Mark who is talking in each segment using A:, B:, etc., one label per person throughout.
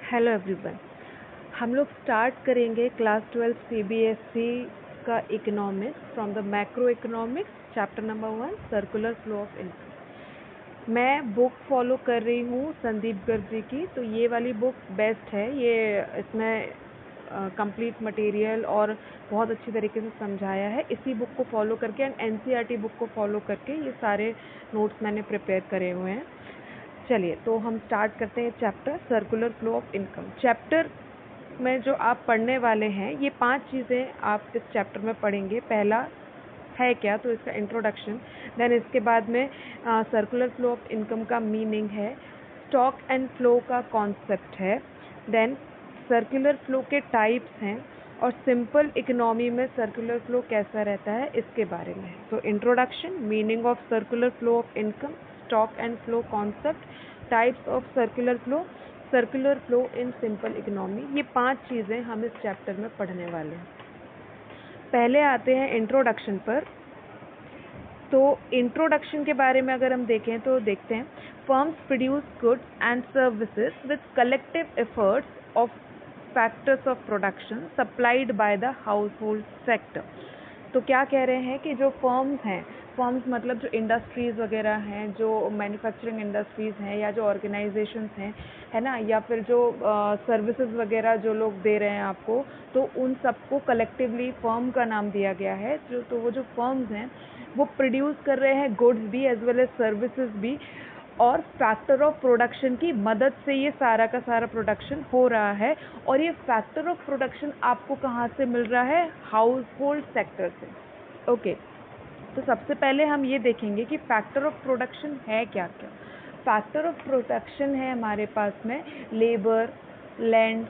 A: Hello everyone. हम लोग start करेंगे क्लास 12 सीबीएसई का economics from the macro economics chapter number 1 circular flow of income. मैं book follow कर रही हूँ संदीप गर्ग जी की, तो ये वाली बुक बेस्ट है। ये इसमें कंप्लीट मटेरियल और बहुत अच्छी तरीके से समझाया है। इसी बुक को फॉलो करके एंड एनसीईआरटी बुक को फॉलो करके ये सारे नोट्स मैंने प्रिपेयर करे हुए हैं। चलिए तो हम स्टार्ट करते हैं chapter circular flow of income. Chapter में जो आप पढ़ने वाले हैं ये 5 चीज़ें आप इस चैप्टर में पढ़ेंगे। पहला है क्या, तो इसका इंट्रोडक्शन, देन इसके बाद में सर्कुलर फ्लो ऑफ इनकम का मीनिंग है, स्टॉक एंड फ्लो का कॉन्सेप्ट है, देन सर्कुलर फ्लो के टाइप्स हैं और सिंपल इकोनॉमी में सर्कुलर फ्लो कैसा रहता है इसके बारे में। तो introduction, meaning of circular flow of income, stock and flow concept, types of circular flow in simple economy, ये 5 चीज़ें हम इस चैप्टर में पढ़ने वाले हैं। पहले आते हैं इंट्रोडक्शन पर। तो इंट्रोडक्शन के बारे में अगर हम देखें तो देखते हैं, firms produce goods and services with collective efforts of factors of production supplied by the house hold sector. तो क्या कह रहे हैं कि जो फर्म्स हैं, फर्म्स मतलब जो इंडस्ट्रीज़ वगैरह हैं, जो मैन्युफैक्चरिंग इंडस्ट्रीज़ हैं या जो ऑर्गेनाइजेशंस हैं, है ना, या फिर जो सर्विसेज वगैरह जो लोग दे रहे हैं आपको, तो उन सबको कलेक्टिवली फर्म का नाम दिया गया है। तो वो जो फर्म्स हैं वो प्रोड्यूस कर रहे हैं गुड्स भी एज वेल एज सर्विसेज भी, और फैक्टर ऑफ प्रोडक्शन की मदद से ये सारा का सारा प्रोडक्शन हो रहा है। और ये फैक्टर ऑफ प्रोडक्शन आपको कहाँ से मिल रहा है? हाउस होल्ड सेक्टर से। ओके, तो सबसे पहले हम ये देखेंगे कि फैक्टर ऑफ प्रोडक्शन है क्या क्या। फैक्टर ऑफ प्रोडक्शन है हमारे पास में लेबर, लैंड,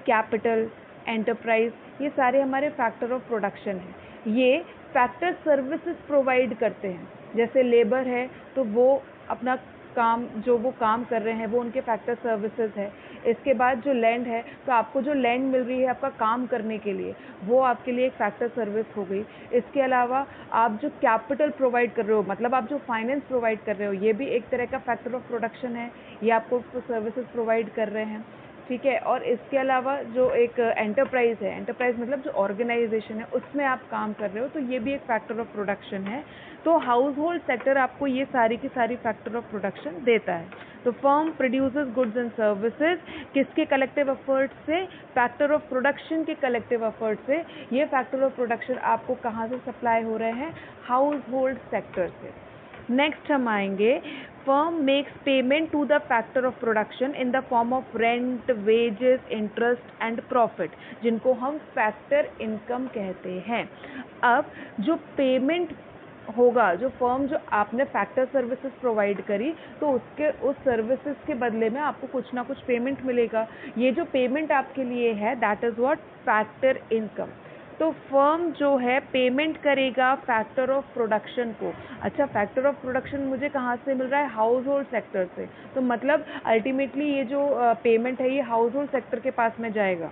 A: कैपिटल, एंटरप्राइज, ये सारे हमारे फैक्टर ऑफ प्रोडक्शन हैं। ये फैक्टर सर्विसेज प्रोवाइड करते हैं। जैसे लेबर है तो वो अपना काम, जो वो काम कर रहे हैं वो उनके फैक्टर सर्विसेज है। इसके बाद जो लैंड है, तो आपको जो लैंड मिल रही है आपका काम करने के लिए, वो आपके लिए एक फैक्टर सर्विस हो गई। इसके अलावा आप जो कैपिटल प्रोवाइड कर रहे हो, मतलब आप जो फाइनेंस प्रोवाइड कर रहे हो, ये भी एक तरह का फैक्टर ऑफ प्रोडक्शन है, ये आपको सर्विसेज प्रोवाइड कर रहे हैं। ठीक है, और इसके अलावा जो एक एंटरप्राइज है, एंटरप्राइज मतलब जो ऑर्गेनाइजेशन है उसमें आप काम कर रहे हो, तो ये भी एक फैक्टर ऑफ प्रोडक्शन है। तो हाउस होल्ड सेक्टर आपको ये सारी की सारी फैक्टर ऑफ प्रोडक्शन देता है। तो firm produces goods and services, किसके कलेक्टिव एफर्ट से? फैक्टर ऑफ प्रोडक्शन के कलेक्टिव एफर्ट से। ये फैक्टर ऑफ प्रोडक्शन आपको कहाँ से सप्लाई हो रहे हैं? हाउस होल्ड सेक्टर से। नेक्स्ट हम आएंगे, firm makes payment to the factor of production in the form of rent, wages, interest and profit, जिनको हम फैक्टर इनकम कहते हैं। अब जो पेमेंट होगा, जो फर्म, जो आपने फैक्टर सर्विसेज प्रोवाइड करी, तो उसके उस सर्विसेज के बदले में आपको कुछ ना कुछ पेमेंट मिलेगा। ये जो पेमेंट आपके लिए है, that is what? Factor income. तो फर्म जो है पेमेंट करेगा फैक्टर ऑफ प्रोडक्शन को। अच्छा, फैक्टर ऑफ प्रोडक्शन मुझे कहाँ से मिल रहा है? हाउस होल्ड सेक्टर से। तो मतलब अल्टीमेटली ये जो पेमेंट है ये हाउस होल्ड सेक्टर के पास में जाएगा।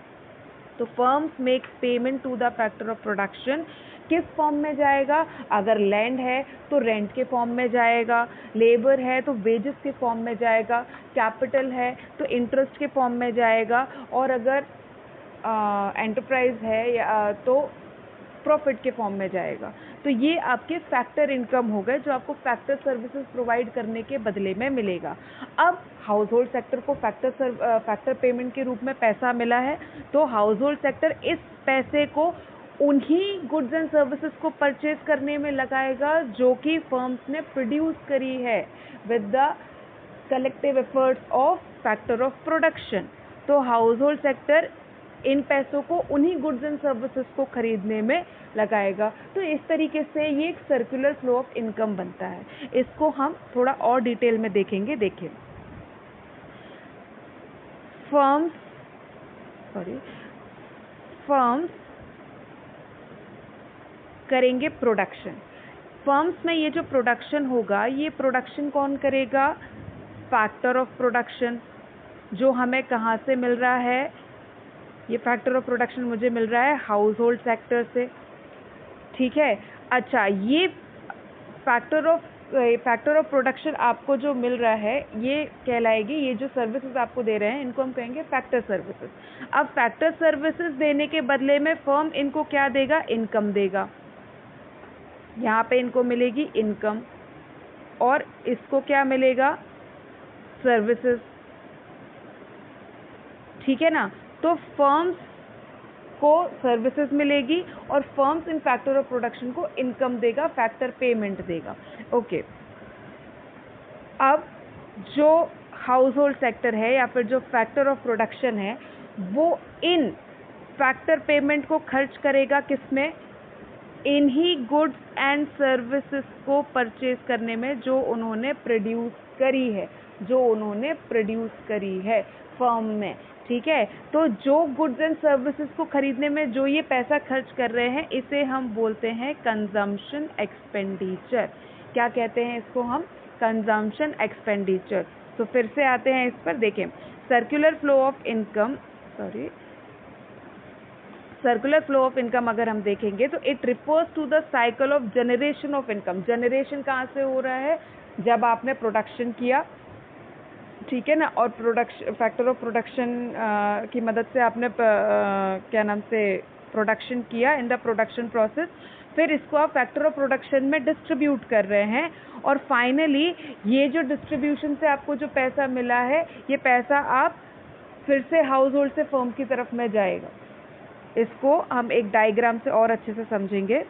A: तो firms makes payment to the factor of production, किस फॉर्म में जाएगा? अगर लैंड है तो रेंट के फॉर्म में जाएगा, लेबर है तो वेजेस के फॉर्म में जाएगा, कैपिटल है तो इंटरेस्ट के फॉर्म में जाएगा, और अगर एंटरप्राइज है या तो प्रॉफिट के फॉर्म में जाएगा। तो ये आपके फैक्टर इनकम हो गए, जो आपको फैक्टर सर्विसेज प्रोवाइड करने के बदले में मिलेगा। अब हाउस होल्ड सेक्टर को फैक्टर पेमेंट के रूप में पैसा मिला है, तो हाउस होल्ड सेक्टर इस पैसे को उन्हीं गुड्स एंड सर्विसेज को परचेज करने में लगाएगा जो कि फर्म्स ने प्रोड्यूस करी है with the collective efforts of factor of production. तो हाउस होल्ड सेक्टर इन पैसों को उन्हीं गुड्स एंड सर्विसेज को खरीदने में लगाएगा। तो इस तरीके से ये एक सर्कुलर फ्लो ऑफ इनकम बनता है। इसको हम थोड़ा और डिटेल में देखेंगे। देखिए, फर्म्स करेंगे प्रोडक्शन। फर्म्स में ये जो प्रोडक्शन होगा, ये प्रोडक्शन कौन करेगा? फैक्टर ऑफ प्रोडक्शन, जो हमें कहाँ से मिल रहा है? ये फैक्टर ऑफ प्रोडक्शन मुझे मिल रहा है हाउस होल्ड सेक्टर से। ठीक है, अच्छा, ये factor of factor of production आपको जो मिल रहा है ये कहलाएगी, ये जो सर्विसेज आपको दे रहे हैं इनको हम कहेंगे फैक्टर सर्विसेज। अब फैक्टर सर्विसेज देने के बदले में फर्म इनको क्या देगा, इनकम देगा। यहाँ पे इनको मिलेगी इनकम और इसको क्या मिलेगा, सर्विसेज, ठीक है ना। तो फर्म्स को सर्विसेज मिलेगी और firms in factor of production को इनकम देगा, फैक्टर पेमेंट देगा। ओके, अब जो हाउस होल्ड सेक्टर है या फिर जो फैक्टर ऑफ प्रोडक्शन है वो इन फैक्टर पेमेंट को खर्च करेगा किसमें, इन्हीं गुड्स एंड सर्विसेज को परचेज करने में जो उन्होंने प्रोड्यूस करी है, जो उन्होंने प्रोड्यूस करी है फर्म में, ठीक है। तो जो गुड्स एंड सर्विसेज को खरीदने में जो ये पैसा खर्च कर रहे हैं इसे हम बोलते हैं कंजम्पशन एक्सपेंडिचर। क्या कहते हैं इसको हम, कंजम्पशन एक्सपेंडिचर। तो फिर से आते हैं इस पर, देखें circular flow of income, circular flow of income अगर हम देखेंगे तो it refers to the cycle of generation of income. Generation कहाँ से हो रहा है, जब आपने प्रोडक्शन किया, ठीक है ना, और प्रोडक्शन फैक्टर ऑफ प्रोडक्शन की मदद से आपने क्या नाम से प्रोडक्शन किया इन द प्रोडक्शन प्रोसेस, फिर इसको आप फैक्टर ऑफ प्रोडक्शन में डिस्ट्रीब्यूट कर रहे हैं और फाइनली ये जो डिस्ट्रीब्यूशन से आपको जो पैसा मिला है ये पैसा आप फिर से हाउस होल्ड से फर्म की तरफ में जाएगा। इसको हम एक डायग्राम से और अच्छे से समझेंगे।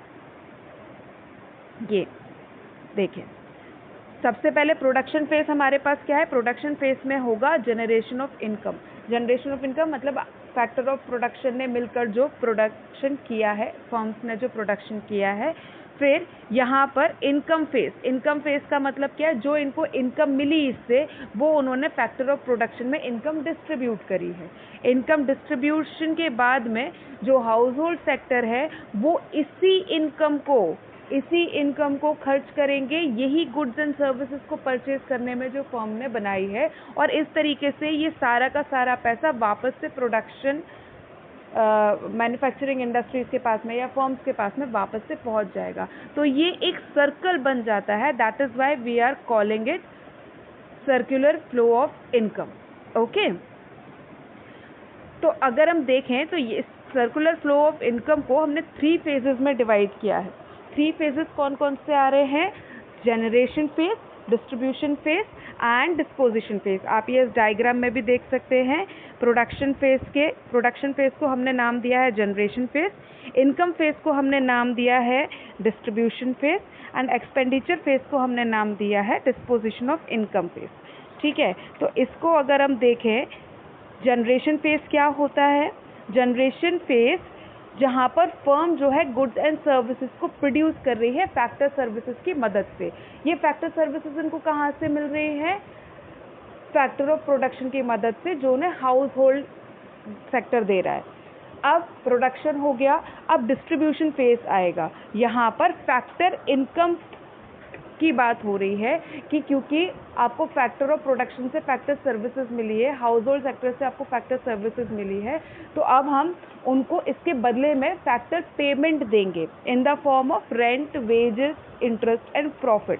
A: ये देखें, सबसे पहले प्रोडक्शन फेज हमारे पास क्या है, प्रोडक्शन फेज में होगा generation of income. Generation of income मतलब फैक्टर ऑफ प्रोडक्शन ने मिलकर जो प्रोडक्शन किया है, फर्म्स ने जो प्रोडक्शन किया है। फिर यहाँ पर इनकम फेज, इनकम फेज का मतलब क्या है, जो इनको इनकम मिली इससे वो उन्होंने फैक्टर ऑफ प्रोडक्शन में इनकम डिस्ट्रीब्यूट करी है। इनकम डिस्ट्रीब्यूशन के बाद में जो हाउस होल्ड सेक्टर है वो इसी इनकम को खर्च करेंगे यही गुड्स एंड सर्विसेज को परचेज करने में जो फर्म ने बनाई है, और इस तरीके से ये सारा का सारा पैसा वापस से प्रोडक्शन मैन्युफैक्चरिंग इंडस्ट्रीज के पास में या फर्म्स के पास में वापस से पहुंच जाएगा। तो ये एक सर्कल बन जाता है, that is why we are calling it circular flow of income. Okay, तो अगर हम देखें तो ये सर्कुलर फ्लो ऑफ इनकम को हमने 3 फेजेस में डिवाइड किया है। 3 फेजेस कौन कौन से आ रहे हैं, generation phase, distribution phase and disposition phase. आप ये इस डायग्राम में भी देख सकते हैं। प्रोडक्शन फेज को हमने नाम दिया है जनरेशन फेज, इनकम फेज को हमने नाम दिया है distribution phase and expenditure phase को हमने नाम दिया है डिस्पोजिशन ऑफ इनकम फेज, ठीक है। तो इसको अगर हम देखें, जनरेशन फेज क्या होता है, जनरेशन फेज जहाँ पर फर्म जो है गुड्स एंड सर्विसेज को प्रोड्यूस कर रही है फैक्टर सर्विसेज की मदद से। ये फैक्टर सर्विसेज इनको कहाँ से मिल रही है, फैक्टर ऑफ प्रोडक्शन की मदद से जो उन्हें हाउस होल्ड सेक्टर दे रहा है। अब प्रोडक्शन हो गया, अब डिस्ट्रीब्यूशन फेज आएगा। यहाँ पर फैक्टर इनकम की बात हो रही है कि क्योंकि आपको फैक्टर ऑफ प्रोडक्शन से फैक्टर सर्विसेज मिली है, हाउस होल्ड सेक्टर से आपको फैक्टर सर्विसेज मिली है, तो अब हम उनको इसके बदले में फैक्टर पेमेंट देंगे इन the form of rent, wages, interest and profit,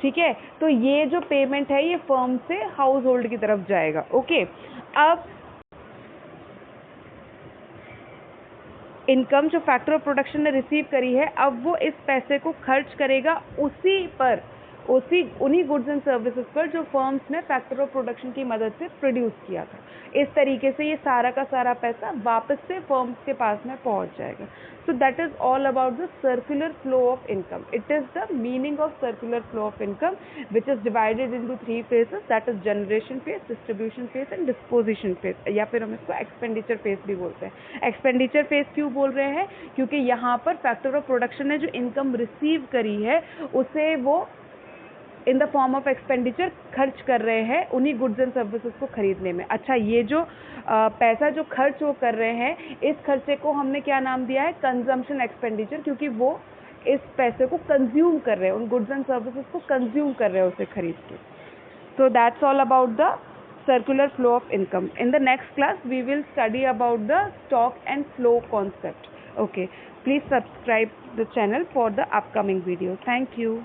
A: ठीक है। तो ये जो पेमेंट है ये फर्म से हाउस होल्ड की तरफ जाएगा। ओके, अब इनकम जो फैक्टर ऑफ प्रोडक्शन ने रिसीव करी है, अब वो इस पैसे को खर्च करेगा उन्हीं गुड्स एंड सर्विसेज पर जो फर्म्स ने फैक्टर ऑफ प्रोडक्शन की मदद से प्रोड्यूस किया था। इस तरीके से ये सारा का सारा पैसा वापस से फर्म्स के पास में पहुंच जाएगा। So that is all about the circular flow of income. It is the meaning of circular flow of income which is divided into 3 phases, that is generation phase, distribution phase and disposition phase, या फिर हम इसको expenditure phase भी बोलते हैं। Expenditure phase क्यों बोल रहे हैं, क्योंकि यहाँ पर फैक्टर ऑफ प्रोडक्शन ने जो इनकम रिसीव करी है उसे वो इन द फॉर्म ऑफ एक्सपेंडिचर खर्च कर रहे हैं उन्हीं गुड्स एंड सर्विसेज को खरीदने में। अच्छा, ये जो पैसा जो खर्च वो कर रहे हैं, इस खर्चे को हमने क्या नाम दिया है, कंजम्पशन एक्सपेंडिचर, क्योंकि वो इस पैसे को कंज्यूम कर रहे हैं, उन गुड्स एंड सर्विसेज को कंज्यूम कर रहे हैं उसे खरीद के। So that's all about the circular flow of income. In the next class, we will study about the stock and flow concept. Okay, please subscribe the channel for the upcoming video. Thank you.